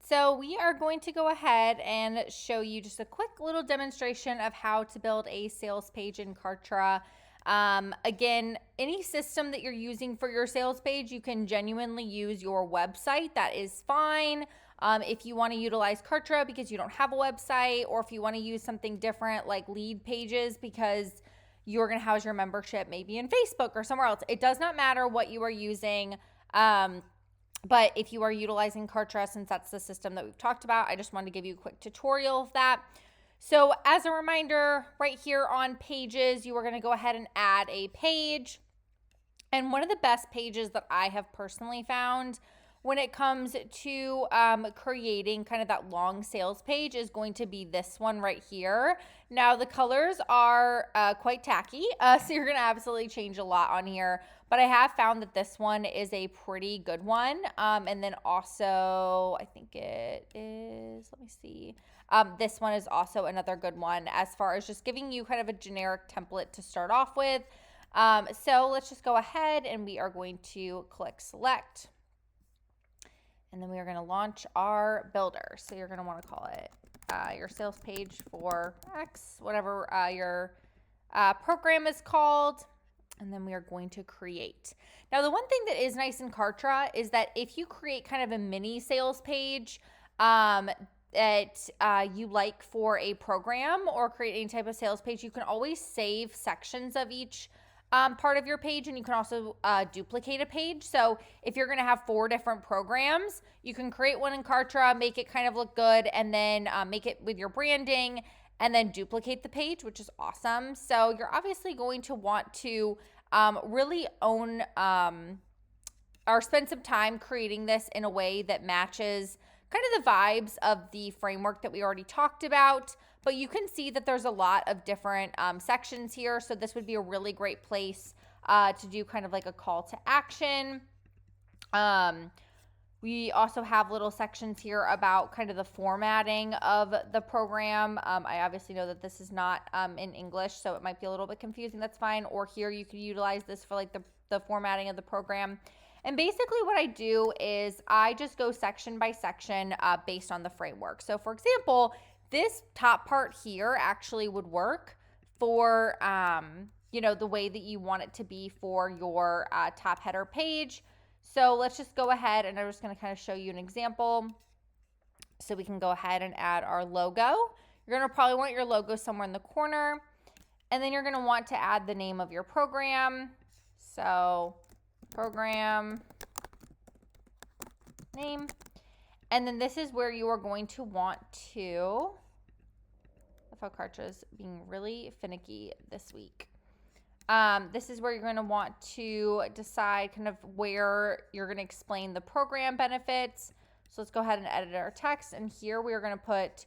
So we are going to go ahead and show you just a quick little demonstration of how to build a sales page in Kartra. Again, any system that you're using for your sales page, you can genuinely use your website. That is fine. If you want to utilize Kartra because you don't have a website, or if you want to use something different like lead pages because you're going to house your membership maybe in Facebook or somewhere else. It does not matter what you are using. But if you are utilizing Kartra, since that's the system that we've talked about, I just wanted to give you a quick tutorial of that. So as a reminder, right here on pages, you are going to go ahead and add a page. And one of the best pages that I have personally found when it comes to creating kind of that long sales page is going to be this one right here. Now the colors are quite tacky, so you're going to absolutely change a lot on here. But I have found that this one is a pretty good one. And then also, I think it is, let me see. This one is also another good one as far as just giving you kind of a generic template to start off with. So let's just go ahead and we are going to click select. And then we are going to launch our builder. So you're going to want to call it your sales page for X, whatever your program is called. And then we are going to create. Now, the one thing that is nice in Kartra is that if you create kind of a mini sales page that you like for a program or create any type of sales page, you can always save sections of each part of your page, and you can also duplicate a page. So if you're going to have 4 different programs, you can create one in Kartra, make it kind of look good, and then make it with your branding, and then duplicate the page, which is awesome. So you're obviously going to want to really own or spend some time creating this in a way that matches kind of the vibes of the framework that we already talked about. But you can see that there's a lot of different sections here. So this would be a really great place to do kind of like a call to action. We also have little sections here about kind of the formatting of the program. I obviously know that this is not in English, so it might be a little bit confusing. That's fine. Or here you could utilize this for like the formatting of the program. And basically what I do is I just go section by section based on the framework. So for example, this top part here actually would work for, the way that you want it to be for your top header page. So let's just go ahead and I'm just going to kind of show you an example. So we can go ahead and add our logo. You're going to probably want your logo somewhere in the corner. And then you're going to want to add the name of your program. So program name. And then this is where you are going to want to, I love how Kartra's being really finicky this week. This is where you're going to want to decide kind of where you're going to explain the program benefits. So let's go ahead and edit our text. And here we are going to put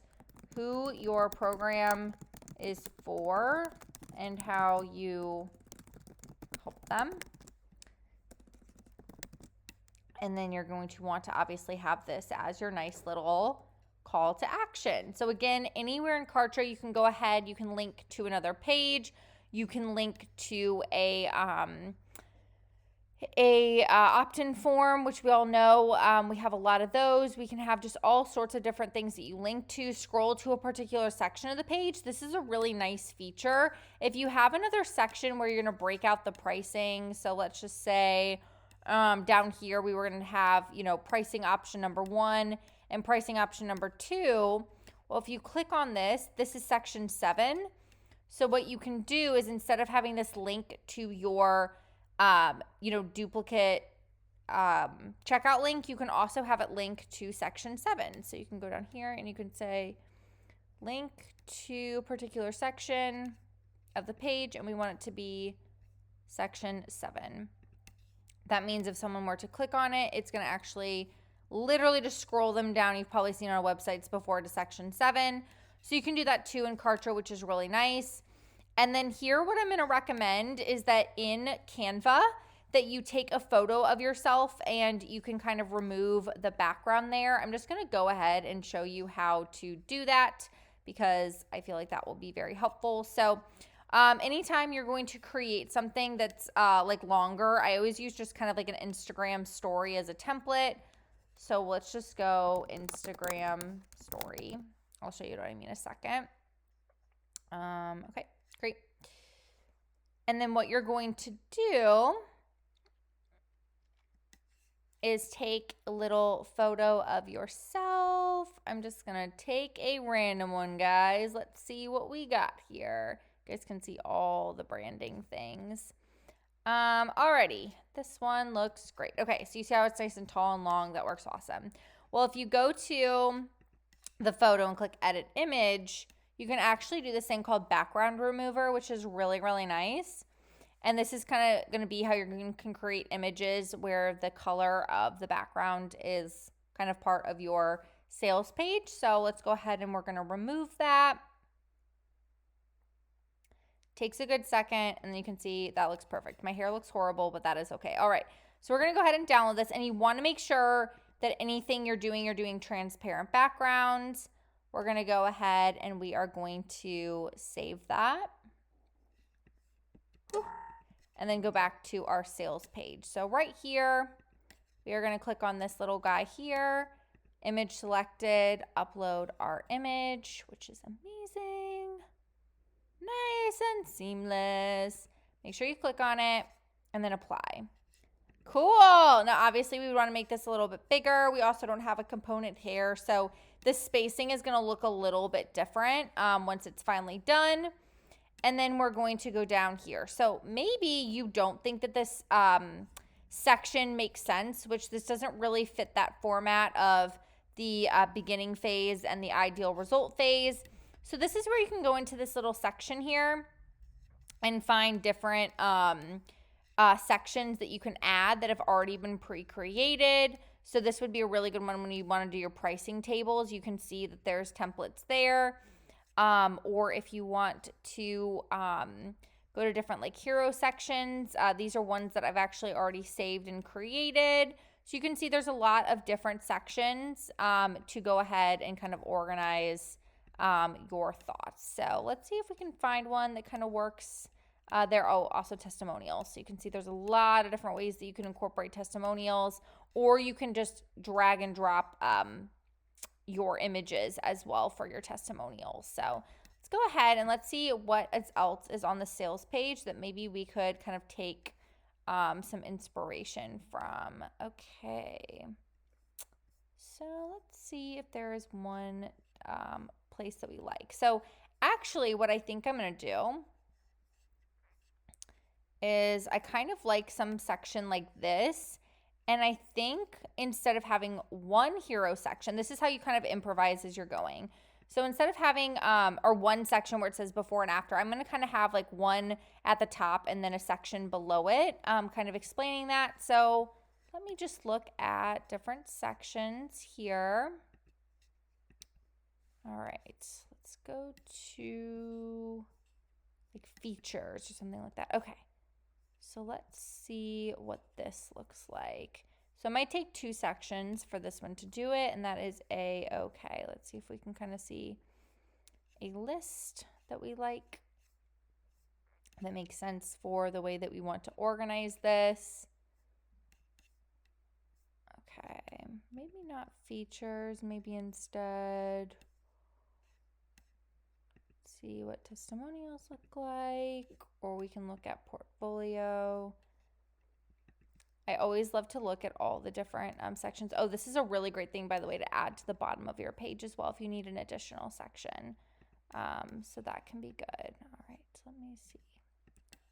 who your program is for and how you help them. And then you're going to want to obviously have this as your nice little call to action. So again, anywhere in Kartra, you can go ahead, you can link to another page. You can link to a opt-in form, which we all know. We have a lot of those. We can have just all sorts of different things that you link to, scroll to a particular section of the page. This is a really nice feature. If you have another section where you're going to break out the pricing, so let's just say down here we were going to have, pricing option number 1 and pricing option number 2. Well, if you click on this, this is section 7. So what you can do is instead of having this link to your, duplicate checkout link, you can also have it link to section 7. So you can go down here and you can say link to a particular section of the page, and we want it to be section 7. That means if someone were to click on it, it's going to actually literally just scroll them down. You've probably seen our websites before to section 7. So you can do that too in Kartra, which is really nice. And then here, what I'm going to recommend is that in Canva, that you take a photo of yourself and you can kind of remove the background there. I'm just going to go ahead and show you how to do that because I feel like that will be very helpful. So anytime you're going to create something that's like longer, I always use just kind of like an Instagram story as a template. So let's just go Instagram story. I'll show you what I mean in a second. Okay, great. And then what you're going to do is take a little photo of yourself. I'm just going to take a random one, guys. Let's see what we got here. You guys can see all the branding things. Alrighty. This one looks great. Okay, so you see how it's nice and tall and long? That works awesome. Well, if you go to the photo and click edit image, you can actually do this thing called background remover, which is really, really nice. And this is kind of going to be how you can create images where the color of the background is kind of part of your sales page. So let's go ahead and we're going to remove that. Takes a good second, and then you can see that looks perfect. My hair looks horrible, but that is okay. All right, so we're going to go ahead and download this, and you want to make sure that anything you're doing transparent backgrounds. We're going to go ahead and we are going to save that. And then go back to our sales page. So right here, we are going to click on this little guy here, image selected, upload our image, which is amazing. Nice and seamless. Make sure you click on it and then apply. Cool. Now, obviously, we want to make this a little bit bigger. We also don't have a component here, so the spacing is going to look a little bit different once it's finally done. And then we're going to go down here. So maybe you don't think that this section makes sense, which this doesn't really fit that format of the beginning phase and the ideal result phase. So this is where you can go into this little section here and find different sections that you can add that have already been pre-created. So this would be a really good one when you want to do your pricing tables. You can see that there's templates there. Or if you want to go to different like hero sections, these are ones that I've actually already saved and created. So you can see there's a lot of different sections to go ahead and kind of organize your thoughts. So let's see if we can find one that kind of works there. Oh, also testimonials. So you can see there's a lot of different ways that you can incorporate testimonials, or you can just drag and drop your images as well for your testimonials. So let's go ahead and let's see what else is on the sales page that maybe we could kind of take some inspiration from. Okay. So let's see if there is one place that we like. So actually what I think I'm going to do is I kind of like some section like this. And I think instead of having one hero section, this is how you kind of improvise as you're going. So instead of having or one section where it says before and after, I'm going to kind of have like one at the top and then a section below it, kind of explaining that. So let me just look at different sections here. All right, let's go to like features or something like that. Okay. So let's see what this looks like. So I might take two sections for this one to do it, and that is okay. Let's see if we can kind of see a list that we like that makes sense for the way that we want to organize this. Okay, maybe not features, maybe instead see what testimonials look like, or we can look at portfolio. I always love to look at all the different sections. Oh, this is a really great thing, by the way, to add to the bottom of your page as well if you need an additional section. So that can be good. All right, so let me see.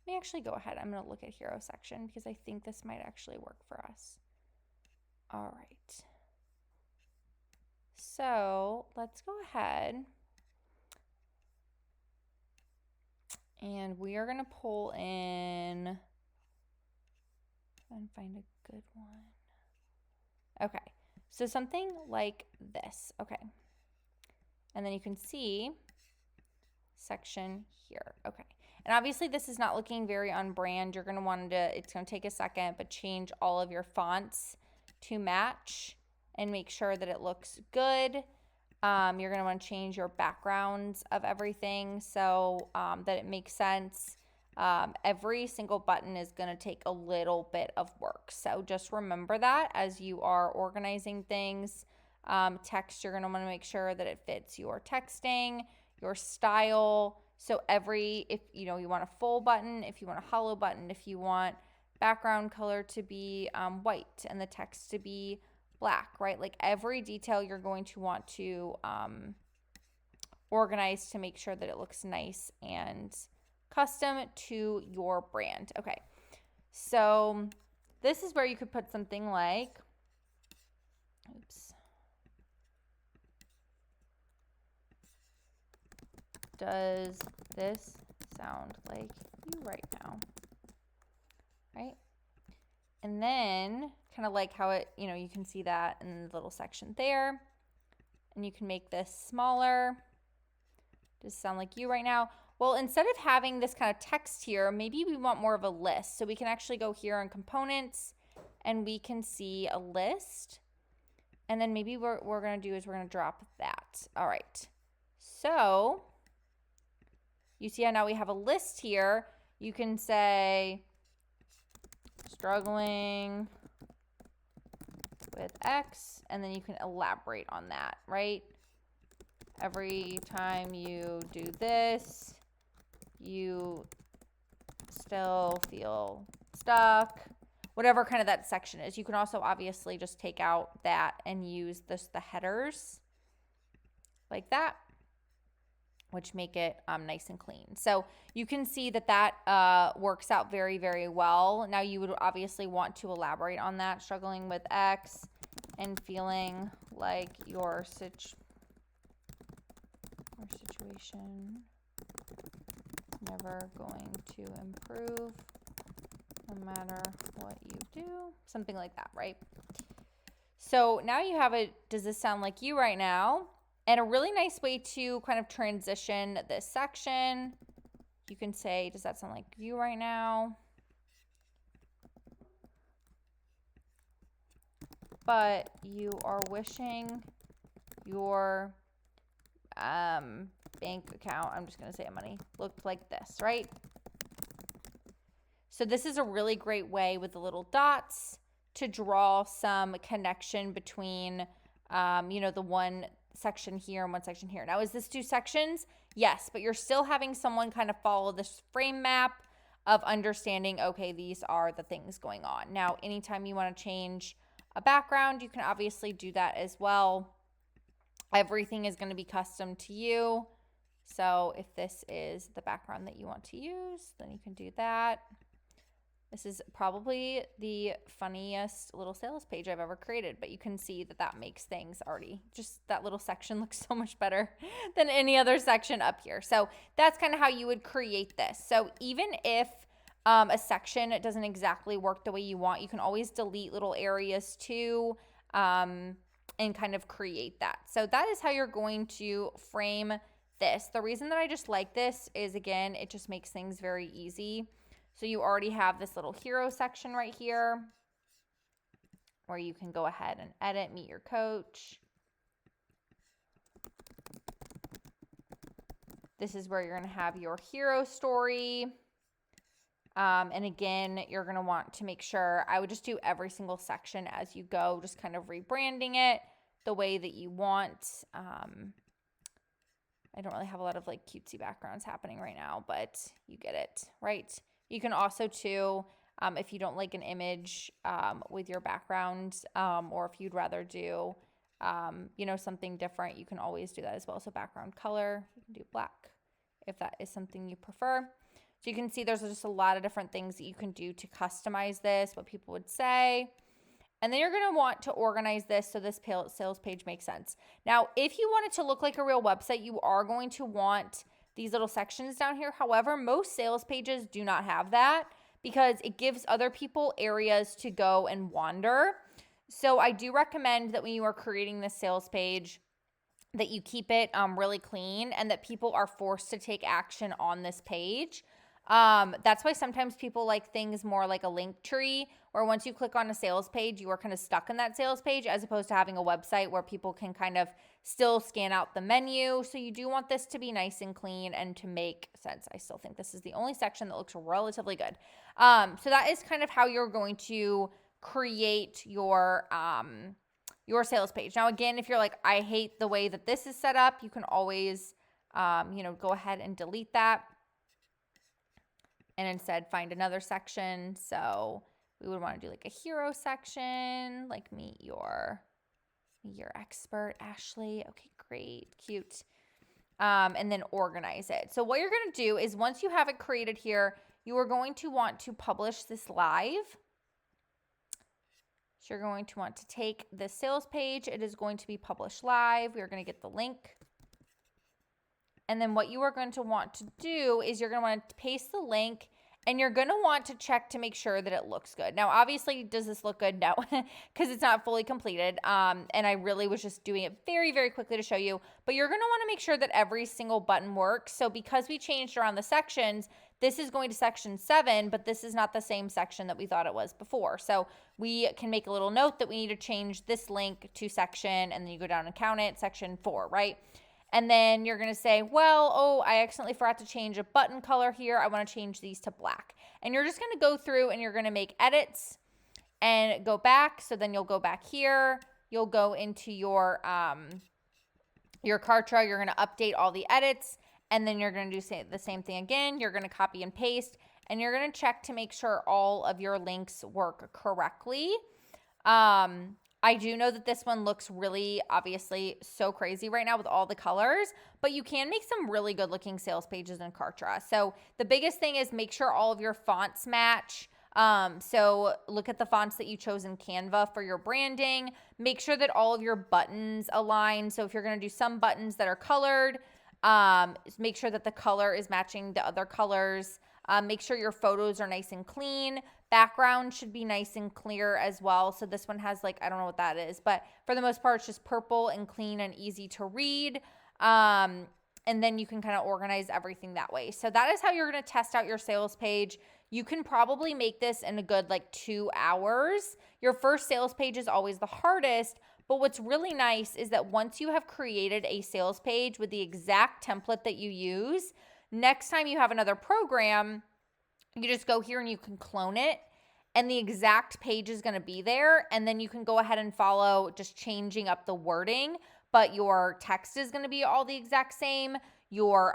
Let me actually go ahead. I'm going to look at hero section because I think this might actually work for us. All right. So let's go ahead. And we are going to pull in and find a good one. Okay, so something like this. Okay. And then you can see section here. Okay. And obviously this is not looking very on brand. You're going to want to, it's going to take a second, but change all of your fonts to match and make sure that it looks good. You're going to want to change your backgrounds of everything so that it makes sense. Every single button is going to take a little bit of work. So just remember that as you are organizing things. Text, you're going to want to make sure that it fits your texting, your style. So if you want a full button, if you want a hollow button, if you want background color to be white and the text to be black, right? Like every detail you're going to want to organize to make sure that it looks nice and custom to your brand. Okay, so this is where you could put something like, does this sound like you right now? Right? And then kind of like how it, you can see that in the little section there. And you can make this smaller. Does it sound like you right now? Well, instead of having this kind of text here, maybe we want more of a list. So we can actually go here on components and we can see a list. And then maybe what we're going to do is we're going to drop that. All right. So you see how now we have a list here. You can say struggling with X, and then you can elaborate on that, right? Every time you do this, you still feel stuck. Whatever kind of that section is. You can also obviously just take out that and use the headers like that, which make it nice and clean. So you can see that works out very, very well. Now you would obviously want to elaborate on that, struggling with X and feeling like your situation never going to improve no matter what you do. Something like that, right? So now you have does this sound like you right now? And a really nice way to kind of transition this section, you can say, does that sound like you right now? But you are wishing your bank account, I'm just going to say money, looked like this, right? So this is a really great way with the little dots to draw some connection between, the one section here and one section here. Now, is this two sections? Yes, but you're still having someone kind of follow this frame map of understanding, okay, these are the things going on. Now, anytime you want to change a background, you can obviously do that as well. Everything is going to be custom to you. So if this is the background that you want to use, then you can do that. This is probably the funniest little sales page I've ever created, but you can see that makes things already, just that little section looks so much better than any other section up here. So that's kind of how you would create this. So even if a section doesn't exactly work the way you want, you can always delete little areas too, and kind of create that. So that is how you're going to frame this. The reason that I just like this is, again, it just makes things very easy. So you already have this little hero section right here where you can go ahead and edit, meet your coach. This is where you're going to have your hero story. And again, you're going to want to make sure, I would just do every single section as you go, just kind of rebranding it the way that you want. I don't really have a lot of like cutesy backgrounds happening right now, but you get it, right? You can also too, if you don't like an image with your background, or if you'd rather do, something different, you can always do that as well. So background color, you can do black if that is something you prefer. So you can see there's just a lot of different things that you can do to customize this, what people would say. And then you're going to want to organize this so this sales page makes sense. Now, if you want it to look like a real website, you are going to want these little sections down here. However, most sales pages do not have that because it gives other people areas to go and wander. So I do recommend that when you are creating this sales page, that you keep it really clean and that people are forced to take action on this page. That's why sometimes people like things more like a link tree, where once you click on a sales page, you are kind of stuck in that sales page, as opposed to having a website where people can kind of still scan out the menu. So you do want this to be nice and clean and to make sense. I still think this is the only section that looks relatively good. So that is kind of how you're going to create your sales page. Now, again, if you're like, I hate the way that this is set up, you can always, go ahead and delete that and instead find another section. So we would want to do like a hero section, like meet your expert, Ashley. Okay, great, cute. And then organize it. So what you're going to do is, once you have it created here, you are going to want to publish this live. So you're going to want to take this sales page. It is going to be published live. We are going to get the link. And then what you are going to want to do is you're going to want to paste the link, and you're going to want to check to make sure that it looks good. Now, obviously, does this look good? No, because it's not fully completed. And I really was just doing it very, very quickly to show you. But you're going to want to make sure that every single button works. So because we changed around the sections, this is going to section 7, but this is not the same section that we thought it was before. So we can make a little note that we need to change this link to section, and then you go down and count it, section 4, right? And then you're going to say, well, oh, I accidentally forgot to change a button color here. I want to change these to black. And you're just going to go through and you're going to make edits and go back. So then you'll go back here. You'll go into your Kartra. You're going to update all the edits. And then you're going to do the same thing again. You're going to copy and paste. And you're going to check to make sure all of your links work correctly. I do know that this one looks really, obviously, so crazy right now with all the colors, but you can make some really good looking sales pages in Kartra. So the biggest thing is make sure all of your fonts match. So look at the fonts that you chose in Canva for your branding. Make sure that all of your buttons align. So if you're going to do some buttons that are colored, make sure that the color is matching the other colors. Make sure your photos are nice and clean. Background should be nice and clear as well. So this one has like, I don't know what that is, but for the most part, it's just purple and clean and easy to read. And then you can kind of organize everything that way. So that is how you're going to test out your sales page. You can probably make this in a good 2 hours. Your first sales page is always the hardest, but what's really nice is that once you have created a sales page with the exact template that you use, next time you have another program, you just go here and you can clone it, and the exact page is going to be there. And then you can go ahead and follow, just changing up the wording, but your text is going to be all the exact same. Your,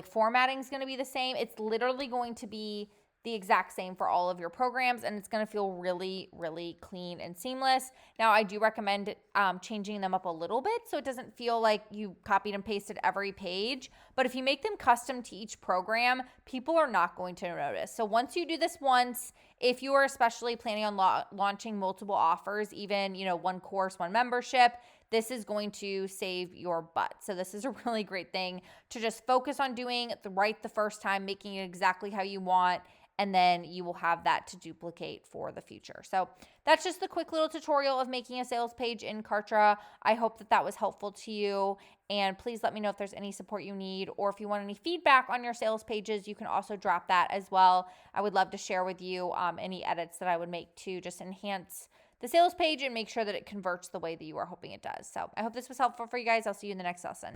formatting is going to be the same. It's literally going to be the exact same for all of your programs, and it's going to feel really, really clean and seamless. Now, I do recommend changing them up a little bit so it doesn't feel like you copied and pasted every page. But if you make them custom to each program, people are not going to notice. So once you do this once, if you are especially planning on launching multiple offers, even, one course, one membership, this is going to save your butt. So this is a really great thing to just focus on doing right the first time, making it exactly how you want, and then you will have that to duplicate for the future. So that's just the quick little tutorial of making a sales page in Kartra. I hope that was helpful to you. And please let me know if there's any support you need, or if you want any feedback on your sales pages, you can also drop that as well. I would love to share with you any edits that I would make to just enhance the sales page and make sure that it converts the way that you are hoping it does. So I hope this was helpful for you guys. I'll see you in the next lesson.